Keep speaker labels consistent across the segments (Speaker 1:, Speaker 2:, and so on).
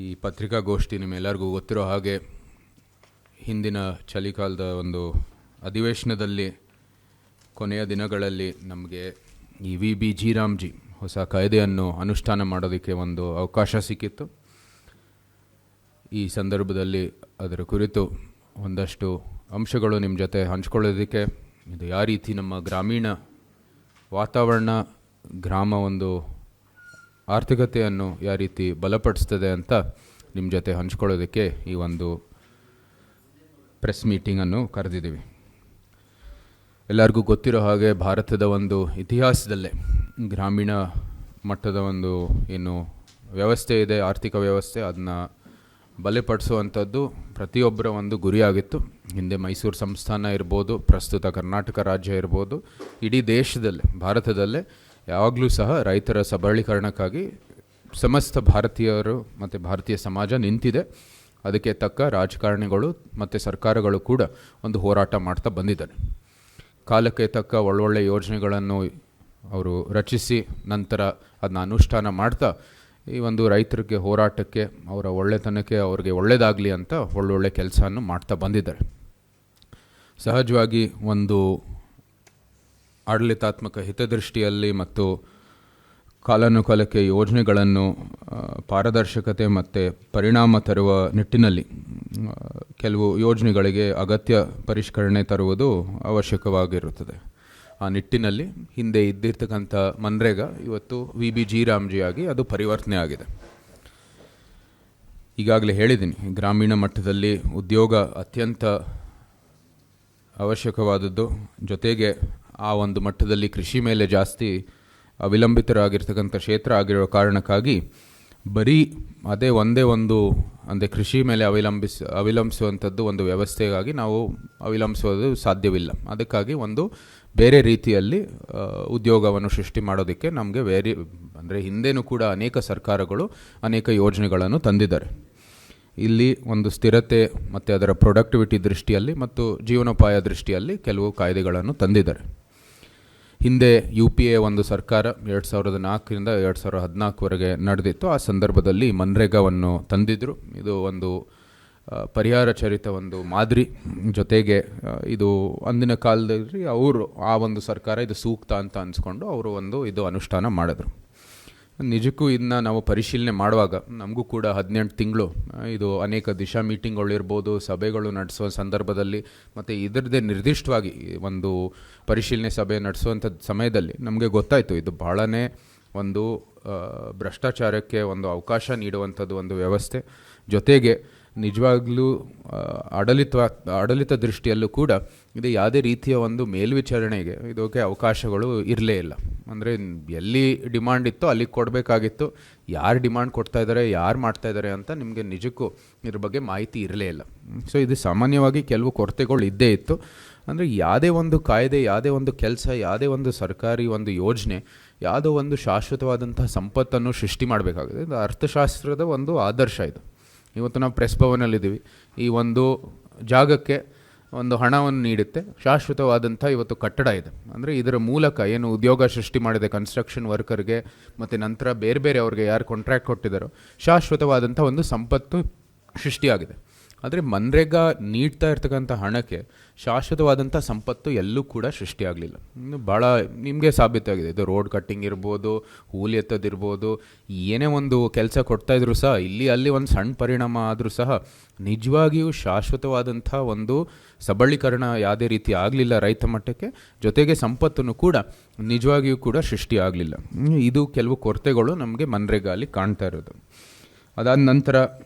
Speaker 1: ಈ ಪತ್ರಿಕಾಗೋಷ್ಠಿ ನಿಮ್ಮೆಲ್ಲರಿಗೂ ಗೊತ್ತಿರೋ ಹಾಗೆ ಹಿಂದಿನ ಚಳಿಗಾಲದ ಒಂದು ಅಧಿವೇಶನದಲ್ಲಿ ಕೊನೆಯ ದಿನಗಳಲ್ಲಿ ನಮಗೆ ಈ ವಿ ಜಿ ರಾಮ್ಜಿ ಹೊಸ ಕಾಯ್ದೆಯನ್ನು ಅನುಷ್ಠಾನ ಮಾಡೋದಕ್ಕೆ ಒಂದು ಅವಕಾಶ ಸಿಕ್ಕಿತ್ತು. ಈ ಸಂದರ್ಭದಲ್ಲಿ ಅದರ ಕುರಿತು ಒಂದಷ್ಟು ಅಂಶಗಳು ನಿಮ್ಮ ಜೊತೆ ಹಂಚ್ಕೊಳ್ಳೋದಕ್ಕೆ, ಇದು ಯಾವ ರೀತಿ ನಮ್ಮ ಗ್ರಾಮೀಣ ವಾತಾವರಣ, ಗ್ರಾಮ ಒಂದು ಆರ್ಥಿಕತೆಯನ್ನು ಯಾವ ರೀತಿ ಬಲಪಡಿಸ್ತದೆ ಅಂತ ನಿಮ್ಮ ಜೊತೆ ಹಂಚ್ಕೊಳ್ಳೋದಕ್ಕೆ ಈ ಒಂದು ಪ್ರೆಸ್ ಮೀಟಿಂಗನ್ನು ಕರೆದಿದ್ದೀವಿ. ಎಲ್ಲರಿಗೂ ಗೊತ್ತಿರೋ ಹಾಗೆ ಭಾರತದ ಒಂದು ಇತಿಹಾಸದಲ್ಲೇ ಗ್ರಾಮೀಣ ಮಟ್ಟದ ಒಂದು ಏನು ವ್ಯವಸ್ಥೆ ಇದೆ, ಆರ್ಥಿಕ ವ್ಯವಸ್ಥೆ, ಅದನ್ನ ಬಲಪಡಿಸುವಂಥದ್ದು ಪ್ರತಿಯೊಬ್ಬರ ಒಂದು ಗುರಿಯಾಗಿತ್ತು. ಹಿಂದೆ ಮೈಸೂರು ಸಂಸ್ಥಾನ ಇರ್ಬೋದು, ಪ್ರಸ್ತುತ ಕರ್ನಾಟಕ ರಾಜ್ಯ ಇರ್ಬೋದು, ಇಡೀ ದೇಶದಲ್ಲೇ ಭಾರತದಲ್ಲೇ ಯಾವಾಗಲೂ ಸಹ ರೈತರ ಸಬಲೀಕರಣಕ್ಕಾಗಿ ಸಮಸ್ತ ಭಾರತೀಯರು ಮತ್ತು ಭಾರತೀಯ ಸಮಾಜ ನಿಂತಿದೆ. ಅದಕ್ಕೆ ತಕ್ಕ ರಾಜಕಾರಣಿಗಳು ಮತ್ತು ಸರ್ಕಾರಗಳು ಕೂಡ ಒಂದು ಹೋರಾಟ ಮಾಡ್ತಾ ಬಂದಿದ್ದಾರೆ. ಕಾಲಕ್ಕೆ ತಕ್ಕ ಒಳ್ಳೊಳ್ಳೆ ಯೋಜನೆಗಳನ್ನು ಅವರು ರಚಿಸಿ ನಂತರ ಅದನ್ನ ಅನುಷ್ಠಾನ ಮಾಡ್ತಾ ಈ ಒಂದು ರೈತರಿಗೆ ಹೋರಾಟಕ್ಕೆ, ಅವರ ಒಳ್ಳೆತನಕ್ಕೆ, ಅವ್ರಿಗೆ ಒಳ್ಳೆಯದಾಗಲಿ ಅಂತ ಒಳ್ಳೊಳ್ಳೆ ಕೆಲಸವನ್ನು ಮಾಡ್ತಾ ಬಂದಿದ್ದಾರೆ. ಸಹಜವಾಗಿ ಒಂದು ಆಡಳಿತಾತ್ಮಕ ಹಿತದೃಷ್ಟಿಯಲ್ಲಿ ಮತ್ತು ಕಾಲಾನುಕಾಲಕ್ಕೆ ಯೋಜನೆಗಳನ್ನು ಪಾರದರ್ಶಕತೆ ಮತ್ತು ಪರಿಣಾಮ ತರುವ ನಿಟ್ಟಿನಲ್ಲಿ ಕೆಲವು ಯೋಜನೆಗಳಿಗೆ ಅಗತ್ಯ ಪರಿಷ್ಕರಣೆ ತರುವುದು ಅವಶ್ಯಕವಾಗಿರುತ್ತದೆ. ಆ ನಿಟ್ಟಿನಲ್ಲಿ ಹಿಂದೆ ಇದ್ದಿರ್ತಕ್ಕಂಥ ಮನ್ರೇಗಾ ಇವತ್ತು ವಿ ಜಿ ರಾಮ್ಜಿ ಆಗಿ ಅದು ಪರಿವರ್ತನೆ ಆಗಿದೆ. ಈಗಾಗಲೇ ಹೇಳಿದ್ದೀನಿ, ಗ್ರಾಮೀಣ ಮಟ್ಟದಲ್ಲಿ ಉದ್ಯೋಗ ಅತ್ಯಂತ ಅವಶ್ಯಕವಾದದ್ದು. ಜೊತೆಗೆ ಆ ಒಂದು ಮಟ್ಟದಲ್ಲಿ ಕೃಷಿ ಮೇಲೆ ಜಾಸ್ತಿ ಅವಲಂಬಿತರಾಗಿರ್ತಕ್ಕಂಥ ಕ್ಷೇತ್ರ ಆಗಿರೋ ಕಾರಣಕ್ಕಾಗಿ ಬರೀ ಅದೇ ಒಂದೇ ಒಂದು ಅಂದರೆ ಕೃಷಿ ಮೇಲೆ ಅವಲಂಬಿಸುವಂಥದ್ದು ಒಂದು ವ್ಯವಸ್ಥೆಗಾಗಿ ನಾವು ಅವಲಂಬಿಸೋದು ಸಾಧ್ಯವಿಲ್ಲ. ಅದಕ್ಕಾಗಿ ಒಂದು ಬೇರೆ ರೀತಿಯಲ್ಲಿ ಉದ್ಯೋಗವನ್ನು ಸೃಷ್ಟಿ ಮಾಡೋದಕ್ಕೆ ನಮಗೆ ಅಂದರೆ ಹಿಂದೆನೂ ಕೂಡ ಅನೇಕ ಸರ್ಕಾರಗಳು ಅನೇಕ ಯೋಜನೆಗಳನ್ನು ತಂದಿದ್ದಾರೆ. ಇಲ್ಲಿ ಒಂದು ಸ್ಥಿರತೆ ಮತ್ತು ಅದರ ಪ್ರೊಡಕ್ಟಿವಿಟಿ ದೃಷ್ಟಿಯಲ್ಲಿ ಮತ್ತು ಜೀವನೋಪಾಯ ದೃಷ್ಟಿಯಲ್ಲಿ ಕೆಲವು ಕಾಯ್ದೆಗಳನ್ನು ತಂದಿದ್ದಾರೆ. ಹಿಂದೆ UPA ಒಂದು ಸರ್ಕಾರ 2004ರಿಂದ 2014ವರೆಗೆ ನಡೆದಿತ್ತು. ಆ ಸಂದರ್ಭದಲ್ಲಿ ಮನ್ರೇಗಾವನ್ನು ತಂದಿದ್ದರು. ಇದು ಒಂದು ಪರಿಹಾರ ಚರಿತ ಒಂದು ಮಾದರಿ. ಜೊತೆಗೆ ಇದು ಅಂದಿನ ಕಾಲದಲ್ಲಿ ಅವರು ಆ ಒಂದು ಸರ್ಕಾರ ಇದು ಸೂಕ್ತ ಅಂತ ಅನಿಸ್ಕೊಂಡು ಅವರು ಒಂದು ಇದು ಅನುಷ್ಠಾನ ಮಾಡಿದ್ರು. ನಿಜಕ್ಕೂ ಇದನ್ನ ನಾವು ಪರಿಶೀಲನೆ ಮಾಡುವಾಗ ನಮಗೂ ಕೂಡ 18 ತಿಂಗಳು ಇದು ಅನೇಕ ದಿಶಾ ಮೀಟಿಂಗ್ಗಳಿರ್ಬೋದು, ಸಭೆಗಳು ನಡೆಸುವ ಸಂದರ್ಭದಲ್ಲಿ ಮತ್ತು ಇದರದ್ದೇ ನಿರ್ದಿಷ್ಟವಾಗಿ ಒಂದು ಪರಿಶೀಲನೆ ಸಭೆ ನಡೆಸುವಂಥ ಸಮಯದಲ್ಲಿ ನಮಗೆ ಗೊತ್ತಾಯಿತು, ಇದು ಬಹಳನೇ ಒಂದು ಭ್ರಷ್ಟಾಚಾರಕ್ಕೆ ಒಂದು ಅವಕಾಶ ನೀಡುವಂಥದ್ದು ಒಂದು ವ್ಯವಸ್ಥೆ. ಜೊತೆಗೆ ನಿಜವಾಗ್ಲೂ ಆಡಳಿತ ದೃಷ್ಟಿಯಲ್ಲೂ ಕೂಡ ಇದು ಯಾವುದೇ ರೀತಿಯ ಒಂದು ಮೇಲ್ವಿಚಾರಣೆಗೆ ಇದಕ್ಕೆ ಅವಕಾಶಗಳು ಇರಲೇ ಇಲ್ಲ. ಅಂದರೆ ಎಲ್ಲಿ ಡಿಮಾಂಡ್ ಇತ್ತೋ ಅಲ್ಲಿಗೆ ಕೊಡಬೇಕಾಗಿತ್ತು. ಯಾರು ಡಿಮಾಂಡ್ ಕೊಡ್ತಾ ಇದ್ದಾರೆ, ಯಾರು ಮಾಡ್ತಾ ಇದ್ದಾರೆ ಅಂತ ನಿಮಗೆ ನಿಜಕ್ಕೂ ಇದ್ರ ಬಗ್ಗೆ ಮಾಹಿತಿ ಇರಲೇ ಇಲ್ಲ. ಸೊ ಇದು ಸಾಮಾನ್ಯವಾಗಿ ಕೆಲವು ಕೊರತೆಗಳು ಇದ್ದೇ ಇತ್ತು. ಅಂದರೆ ಯಾವುದೇ ಒಂದು ಕಾಯ್ದೆ, ಯಾವುದೇ ಒಂದು ಕೆಲಸ, ಯಾವುದೇ ಒಂದು ಸರ್ಕಾರಿ ಒಂದು ಯೋಜನೆ, ಯಾವುದೋ ಒಂದು ಶಾಶ್ವತವಾದಂಥ ಸಂಪತ್ತನ್ನು ಸೃಷ್ಟಿ ಮಾಡಬೇಕಾಗಿದೆ. ಇದು ಅರ್ಥಶಾಸ್ತ್ರದ ಒಂದು ಆದರ್ಶ. ಇದು ಇವತ್ತು ನಾವು ಪ್ರೆಸ್ ಭವನಲ್ಲಿದ್ದೀವಿ. ಈ ಒಂದು ಜಾಗಕ್ಕೆ ಒಂದು ಹಣವನ್ನು ನೀಡುತ್ತೆ ಶಾಶ್ವತವಾದಂಥ ಇವತ್ತು ಕಟ್ಟಡ ಇದೆ. ಅಂದರೆ ಇದರ ಮೂಲಕ ಏನು ಉದ್ಯೋಗ ಸೃಷ್ಟಿ ಮಾಡಿದೆ ಕನ್ಸ್ಟ್ರಕ್ಷನ್ ವರ್ಕರ್ಗೆ ಮತ್ತು ನಂತರ ಬೇರೆ ಬೇರೆ ಅವ್ರಿಗೆ ಯಾರು ಕಾಂಟ್ರಾಕ್ಟ್ ಕೊಟ್ಟಿದ್ದಾರೋ ಶಾಶ್ವತವಾದಂಥ ಒಂದು ಸಂಪತ್ತು ಸೃಷ್ಟಿಯಾಗಿದೆ. ಆದರೆ ಮನ್ರೇಗಾ ನೀಡ್ತಾ ಇರ್ತಕ್ಕಂಥ ಹಣಕ್ಕೆ ಶಾಶ್ವತವಾದಂಥ ಸಂಪತ್ತು ಎಲ್ಲೂ ಕೂಡ ಸೃಷ್ಟಿಯಾಗಲಿಲ್ಲ. ಇನ್ನು ಭಾಳ ನಿಮಗೆ ಸಾಬೀತಾಗಿದೆ. ಇದು ರೋಡ್ ಕಟ್ಟಿಂಗ್ ಇರ್ಬೋದು, ಹೂಲು ಎತ್ತೋದಿರ್ಬೋದು, ಏನೇ ಒಂದು ಕೆಲಸ ಕೊಡ್ತಾಯಿದ್ರು ಸಹ ಇಲ್ಲಿ ಅಲ್ಲಿ ಒಂದು ಸಣ್ಣ ಪರಿಣಾಮ ಆದರೂ ಸಹ ನಿಜವಾಗಿಯೂ ಶಾಶ್ವತವಾದಂಥ ಒಂದು ಸಬಲೀಕರಣ ಯಾವುದೇ ರೀತಿ ಆಗಲಿಲ್ಲ ರೈತ ಮಟ್ಟಕ್ಕೆ. ಜೊತೆಗೆ ಸಂಪತ್ತನ್ನು ಕೂಡ ನಿಜವಾಗಿಯೂ ಕೂಡ ಸೃಷ್ಟಿ ಆಗಲಿಲ್ಲ. ಇದು ಕೆಲವು ಕೊರತೆಗಳು ನಮಗೆ ಮನ್ರೇಗಾ ಅಲ್ಲಿ ಕಾಣ್ತಾ ಇರೋದು. ಅದಾದ ನಂತರ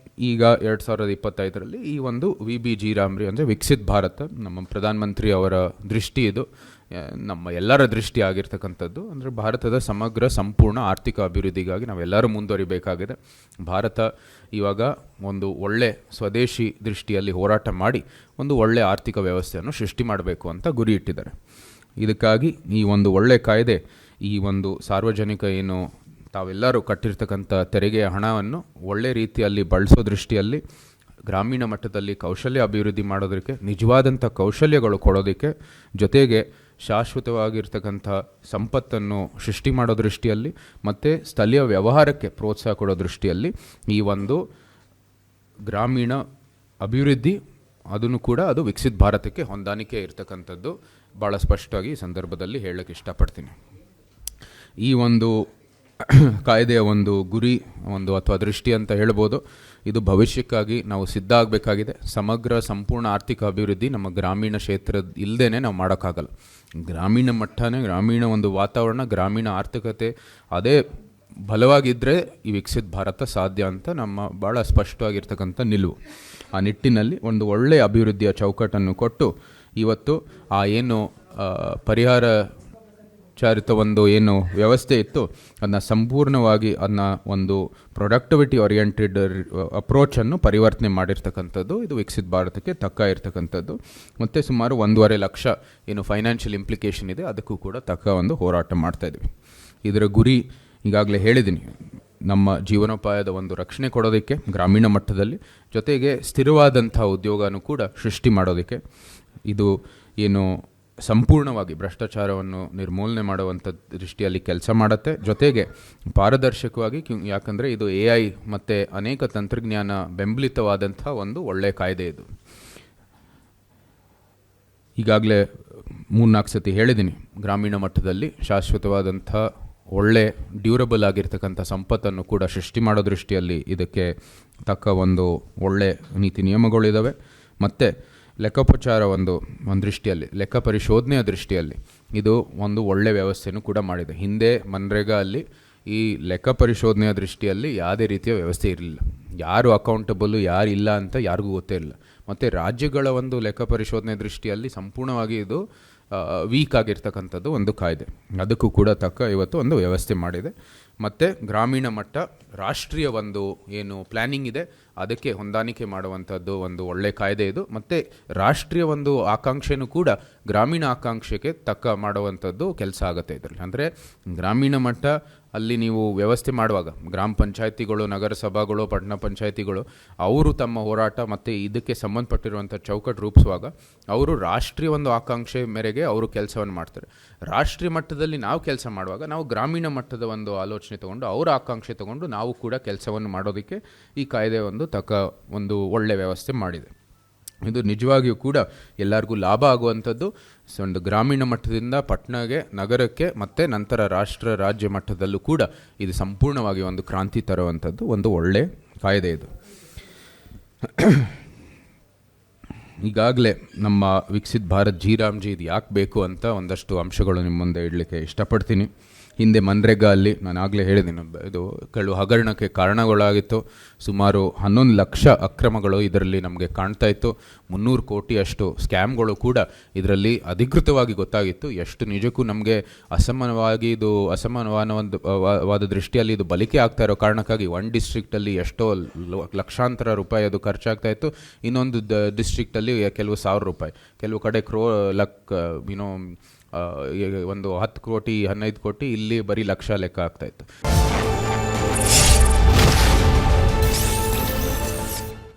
Speaker 1: ಈಗ 2025ರಲ್ಲಿ ಈ ಒಂದು ವಿ ಜಿ ರಾಮ್ಜಿ ಅಂದರೆ ವಿಕಸಿತ್ ಭಾರತ, ನಮ್ಮ ಪ್ರಧಾನಮಂತ್ರಿ ಅವರ ದೃಷ್ಟಿ, ಇದು ನಮ್ಮ ಎಲ್ಲರ ದೃಷ್ಟಿ ಆಗಿರ್ತಕ್ಕಂಥದ್ದು. ಅಂದರೆ ಭಾರತದ ಸಮಗ್ರ ಸಂಪೂರ್ಣ ಆರ್ಥಿಕ ಅಭಿವೃದ್ಧಿಗಾಗಿ ನಾವೆಲ್ಲರೂ ಮುಂದುವರಿಬೇಕಾಗಿದೆ. ಭಾರತ ಇವಾಗ ಒಂದು ಒಳ್ಳೆ ಸ್ವದೇಶಿ ದೃಷ್ಟಿಯಲ್ಲಿ ಹೋರಾಟ ಮಾಡಿ ಒಂದು ಒಳ್ಳೆ ಆರ್ಥಿಕ ವ್ಯವಸ್ಥೆಯನ್ನು ಸೃಷ್ಟಿ ಮಾಡಬೇಕು ಅಂತ ಗುರಿ ಇಟ್ಟಿದ್ದಾರೆ. ಇದಕ್ಕಾಗಿ ಈ ಒಂದು ಒಳ್ಳೆ ಕಾಯ್ದೆ ಈ ಒಂದು ಸಾರ್ವಜನಿಕ ಏನು ತಾವೆಲ್ಲರೂ ಕಟ್ಟಿರ್ತಕ್ಕಂಥ ತೆರಿಗೆಯ ಹಣವನ್ನು ಒಳ್ಳೆ ರೀತಿಯಲ್ಲಿ ಬಳಸೋ ದೃಷ್ಟಿಯಲ್ಲಿ ಗ್ರಾಮೀಣ ಮಟ್ಟದಲ್ಲಿ ಕೌಶಲ್ಯ ಅಭಿವೃದ್ಧಿ ಮಾಡೋದಕ್ಕೆ, ನಿಜವಾದಂಥ ಕೌಶಲ್ಯಗಳು ಕೊಡೋದಕ್ಕೆ, ಜೊತೆಗೆ ಶಾಶ್ವತವಾಗಿರ್ತಕ್ಕಂಥ ಸಂಪತ್ತನ್ನು ಸೃಷ್ಟಿ ಮಾಡೋ ದೃಷ್ಟಿಯಲ್ಲಿ ಮತ್ತು ಸ್ಥಳೀಯ ವ್ಯವಹಾರಕ್ಕೆ ಪ್ರೋತ್ಸಾಹ ಕೊಡೋ ದೃಷ್ಟಿಯಲ್ಲಿ ಈ ಒಂದು ಗ್ರಾಮೀಣ ಅಭಿವೃದ್ಧಿ ಅದನ್ನು ಕೂಡ ಅದು ವಿಕಸಿತ ಭಾರತಕ್ಕೆ ಹೊಂದಾಣಿಕೆ ಇರ್ತಕ್ಕಂಥದ್ದು ಭಾಳ ಸ್ಪಷ್ಟವಾಗಿ ಈ ಸಂದರ್ಭದಲ್ಲಿ ಹೇಳಕ್ಕೆ ಇಷ್ಟಪಡ್ತೀನಿ. ಈ ಒಂದು ಕಾಯ್ದೆಯ ಒಂದು ಗುರಿ ಅಥವಾ ದೃಷ್ಟಿ ಅಂತ ಹೇಳ್ಬೋದು. ಇದು ಭವಿಷ್ಯಕ್ಕಾಗಿ ನಾವು ಸಿದ್ಧ ಆಗಬೇಕಾಗಿದೆ. ಸಮಗ್ರ ಸಂಪೂರ್ಣ ಆರ್ಥಿಕ ಅಭಿವೃದ್ಧಿ ನಮ್ಮ ಗ್ರಾಮೀಣ ಕ್ಷೇತ್ರದ ಇಲ್ಲದೇ ನಾವು ಮಾಡೋಕ್ಕಾಗಲ್ಲ. ಗ್ರಾಮೀಣ ಮಟ್ಟನೇ, ಗ್ರಾಮೀಣ ಒಂದು ವಾತಾವರಣ, ಗ್ರಾಮೀಣ ಆರ್ಥಿಕತೆ ಅದೇ ಬಲವಾಗಿದ್ದರೆ ಈ ವಿಕಸಿತ ಭಾರತ ಸಾಧ್ಯ ಅಂತ ನಮ್ಮ ಭಾಳ ಸ್ಪಷ್ಟವಾಗಿರ್ತಕ್ಕಂಥ ನಿಲುವು. ಆ ನಿಟ್ಟಿನಲ್ಲಿ ಒಂದು ಒಳ್ಳೆಯ ಅಭಿವೃದ್ಧಿಯ ಚೌಕಟ್ಟನ್ನು ಕೊಟ್ಟು ಇವತ್ತು ಆ ಏನು ಪರಿಹಾರ ಚಾರಿತ ಒಂದು ಏನು ವ್ಯವಸ್ಥೆ ಇತ್ತು ಅದನ್ನ ಸಂಪೂರ್ಣವಾಗಿ ಅದನ್ನ ಒಂದು ಪ್ರೊಡಕ್ಟಿವಿಟಿ ಓರಿಯೆಂಟೆಡ್ ಅಪ್ರೋಚನ್ನು ಪರಿವರ್ತನೆ ಮಾಡಿರ್ತಕ್ಕಂಥದ್ದು ಇದು ವಿಕಸಿತ ಭಾರತಕ್ಕೆ ತಕ್ಕ ಇರ್ತಕ್ಕಂಥದ್ದು. ಮತ್ತು ಸುಮಾರು 1.5 ಲಕ್ಷ ಏನು ಫೈನಾನ್ಷಿಯಲ್ ಇಂಪ್ಲಿಕೇಶನ್ ಇದೆ ಅದಕ್ಕೂ ಕೂಡ ತಕ್ಕ ಒಂದು ಹೋರಾಟ ಮಾಡ್ತಾಯಿದ್ವಿ. ಇದರ ಗುರಿ ಈಗಾಗಲೇ ಹೇಳಿದ್ದೀನಿ, ನಮ್ಮ ಜೀವನೋಪಾಯದ ಒಂದು ರಕ್ಷಣೆ ಕೊಡೋದಕ್ಕೆ ಗ್ರಾಮೀಣ ಮಟ್ಟದಲ್ಲಿ, ಜೊತೆಗೆ ಸ್ಥಿರವಾದಂಥ ಉದ್ಯೋಗನೂ ಕೂಡ ಸೃಷ್ಟಿ ಮಾಡೋದಕ್ಕೆ. ಇದು ಏನು ಸಂಪೂರ್ಣವಾಗಿ ಭ್ರಷ್ಟಾಚಾರವನ್ನು ನಿರ್ಮೂಲನೆ ಮಾಡುವಂಥ ದೃಷ್ಟಿಯಲ್ಲಿ ಕೆಲಸ ಮಾಡುತ್ತೆ. ಜೊತೆಗೆ ಪಾರದರ್ಶಕವಾಗಿ, ಯಾಕಂದರೆ ಇದು AI ಮತ್ತು ಅನೇಕ ತಂತ್ರಜ್ಞಾನ ಬೆಂಬಲಿತವಾದಂಥ ಒಂದು ಒಳ್ಳೆಯ ಕಾಯ್ದೆ ಇದು. ಈಗಾಗಲೇ 3-4 ಸತಿ ಹೇಳಿದ್ದೀನಿ, ಗ್ರಾಮೀಣ ಮಟ್ಟದಲ್ಲಿ ಶಾಶ್ವತವಾದಂಥ ಒಳ್ಳೆ ಡ್ಯೂರಬಲ್ ಆಗಿರ್ತಕ್ಕಂಥ ಸಂಪತ್ತನ್ನು ಕೂಡ ಸೃಷ್ಟಿ ಮಾಡೋ ದೃಷ್ಟಿಯಲ್ಲಿ ಇದಕ್ಕೆ ತಕ್ಕ ಒಂದು ಒಳ್ಳೆ ನೀತಿ ನಿಯಮಗಳಿದ್ದಾವೆ. ಮತ್ತು ಲೆಕ್ಕೋಪಚಾರ ಒಂದು ದೃಷ್ಟಿಯಲ್ಲಿ, ಲೆಕ್ಕ ಪರಿಶೋಧನೆಯ ದೃಷ್ಟಿಯಲ್ಲಿ ಇದು ಒಂದು ಒಳ್ಳೆ ವ್ಯವಸ್ಥೆಯನ್ನು ಕೂಡ ಮಾಡಿದೆ. ಹಿಂದೆ ಮನ್ರೇಗಾ ಅಲ್ಲಿ ಈ ಲೆಕ್ಕ ಪರಿಶೋಧನೆಯ ದೃಷ್ಟಿಯಲ್ಲಿ ಯಾವುದೇ ರೀತಿಯ ವ್ಯವಸ್ಥೆ ಇರಲಿಲ್ಲ. ಯಾರು ಅಕೌಂಟಬಲ್ಲು ಯಾರು ಇಲ್ಲ ಅಂತ ಯಾರಿಗೂ ಗೊತ್ತೇ ಇಲ್ಲ. ಮತ್ತು ರಾಜ್ಯಗಳ ಒಂದು ಲೆಕ್ಕ ಪರಿಶೋಧನೆ ದೃಷ್ಟಿಯಲ್ಲಿ ಸಂಪೂರ್ಣವಾಗಿ ಇದು ವೀಕ್ ಆಗಿರ್ತಕ್ಕಂಥದ್ದು ಒಂದು ಕಾಯ್ದೆ. ಅದಕ್ಕೂ ಕೂಡ ತಕ್ಕ ಇವತ್ತು ಒಂದು ವ್ಯವಸ್ಥೆ ಮಾಡಿದೆ. ಮತ್ತು ಗ್ರಾಮೀಣ ಮಟ್ಟ ರಾಷ್ಟ್ರೀಯ ಒಂದು ಏನು ಪ್ಲ್ಯಾನಿಂಗ್ ಇದೆ ಅದಕ್ಕೆ ಹೊಂದಾಣಿಕೆ ಮಾಡುವಂಥದ್ದು ಒಂದು ಒಳ್ಳೆ ಕಾಯ್ದೆ ಇದು. ಮತ್ತು ರಾಷ್ಟ್ರೀಯ ಒಂದು ಆಕಾಂಕ್ಷೆನೂ ಕೂಡ ಗ್ರಾಮೀಣ ಆಕಾಂಕ್ಷೆಗೆ ತಕ್ಕ ಮಾಡುವಂಥದ್ದು ಕೆಲಸ ಆಗುತ್ತೆ ಇದರಲ್ಲಿ. ಅಂದರೆ ಗ್ರಾಮೀಣ ಮಟ್ಟ ಅಲ್ಲಿ ನೀವು ವ್ಯವಸ್ಥೆ ಮಾಡುವಾಗ ಗ್ರಾಮ ಪಂಚಾಯತಿಗಳು, ನಗರಸಭೆಗಳು, ಪಟ್ಟಣ ಪಂಚಾಯತಿಗಳು ಅವರು ತಮ್ಮ ಹೋರಾಟ ಮತ್ತು ಇದಕ್ಕೆ ಸಂಬಂಧಪಟ್ಟಿರುವಂಥ ಚೌಕಟ್ಟು ರೂಪಿಸುವಾಗ ಅವರು ರಾಷ್ಟ್ರೀಯ ಒಂದು ಆಕಾಂಕ್ಷೆ ಮೇರೆಗೆ ಅವರು ಕೆಲಸವನ್ನು ಮಾಡ್ತಾರೆ. ರಾಷ್ಟ್ರೀಯ ಮಟ್ಟದಲ್ಲಿ ನಾವು ಕೆಲಸ ಮಾಡುವಾಗ ನಾವು ಗ್ರಾಮೀಣ ಮಟ್ಟದ ಒಂದು ಆಲೋಚನೆ ತೊಗೊಂಡು, ಅವರ ಆಕಾಂಕ್ಷೆ ತೊಗೊಂಡು ನಾವು ಕೂಡ ಕೆಲಸವನ್ನು ಮಾಡೋದಕ್ಕೆ ಈ ಕಾಯ್ದೆ ಒಂದು ತಕ್ಕ ಒಂದು ಒಳ್ಳೆ ವ್ಯವಸ್ಥೆ ಮಾಡಿದೆ. ಇದು ನಿಜವಾಗಿಯೂ ಕೂಡ ಎಲ್ಲರಿಗೂ ಲಾಭ ಆಗುವಂಥದ್ದು. ಒಂದು ಗ್ರಾಮೀಣ ಮಟ್ಟದಿಂದ ಪಟ್ಟಣಕ್ಕೆ, ನಗರಕ್ಕೆ ಮತ್ತು ನಂತರ ರಾಜ್ಯ ಮಟ್ಟದಲ್ಲೂ ಕೂಡ ಇದು ಸಂಪೂರ್ಣವಾಗಿ ಒಂದು ಕ್ರಾಂತಿ ತರುವಂಥದ್ದು ಒಂದು ಒಳ್ಳೆ ಕಾಯ್ದೆ ಇದು. ಈಗಾಗಲೇ ನಮ್ಮ ವಿಕಸಿತ್ ಭಾರತ್ ಜಿ ಇದು ಯಾಕೆ ಬೇಕು ಅಂತ ಒಂದಷ್ಟು ಅಂಶಗಳು ನಿಮ್ಮ ಮುಂದೆ ಇಡಲಿಕ್ಕೆ ಇಷ್ಟಪಡ್ತೀನಿ. ಹಿಂದೆ ಮನ್ರೇಗಾ ಅಲ್ಲಿ ನಾನು ಆಗಲೇ ಹೇಳಿದ್ದೀನಿ, ಇದು ಕೆಲವು ಹಗರಣಕ್ಕೆ ಕಾರಣಗಳಾಗಿತ್ತು. ಸುಮಾರು 11 ಲಕ್ಷ ಅಕ್ರಮಗಳು ಇದರಲ್ಲಿ ನಮಗೆ ಕಾಣ್ತಾ ಇತ್ತು. 300 ಕೋಟಿಯಷ್ಟು ಸ್ಕ್ಯಾಮ್ಗಳು ಕೂಡ ಇದರಲ್ಲಿ ಅಧಿಕೃತವಾಗಿ ಗೊತ್ತಾಗಿತ್ತು. ಎಷ್ಟು ನಿಜಕ್ಕೂ ನಮಗೆ ಅಸಮಾನವಾದ ದೃಷ್ಟಿಯಲ್ಲಿ ಇದು ಬಲಿಕೆ ಆಗ್ತಾ ಇರೋ ಕಾರಣಕ್ಕಾಗಿ ಒಂದು ಡಿಸ್ಟ್ರಿಕ್ಟಲ್ಲಿ ಎಷ್ಟೋ ಲಕ್ಷಾಂತರ ರೂಪಾಯಿ ಅದು ಖರ್ಚಾಗ್ತಾ ಇತ್ತು. ಇನ್ನೊಂದು ಡಿಸ್ಟ್ರಿಕ್ಟಲ್ಲಿ ಕೆಲವು ಸಾವಿರ ರೂಪಾಯಿ, ಕೆಲವು ಕಡೆ ಒಂದು 10 ಕೋಟಿ 15 ಕೋಟಿ, ಇಲ್ಲಿ ಬರೀ ಲಕ್ಷ ಲೆಕ್ಕ ಆಗ್ತಾಯಿತ್ತು.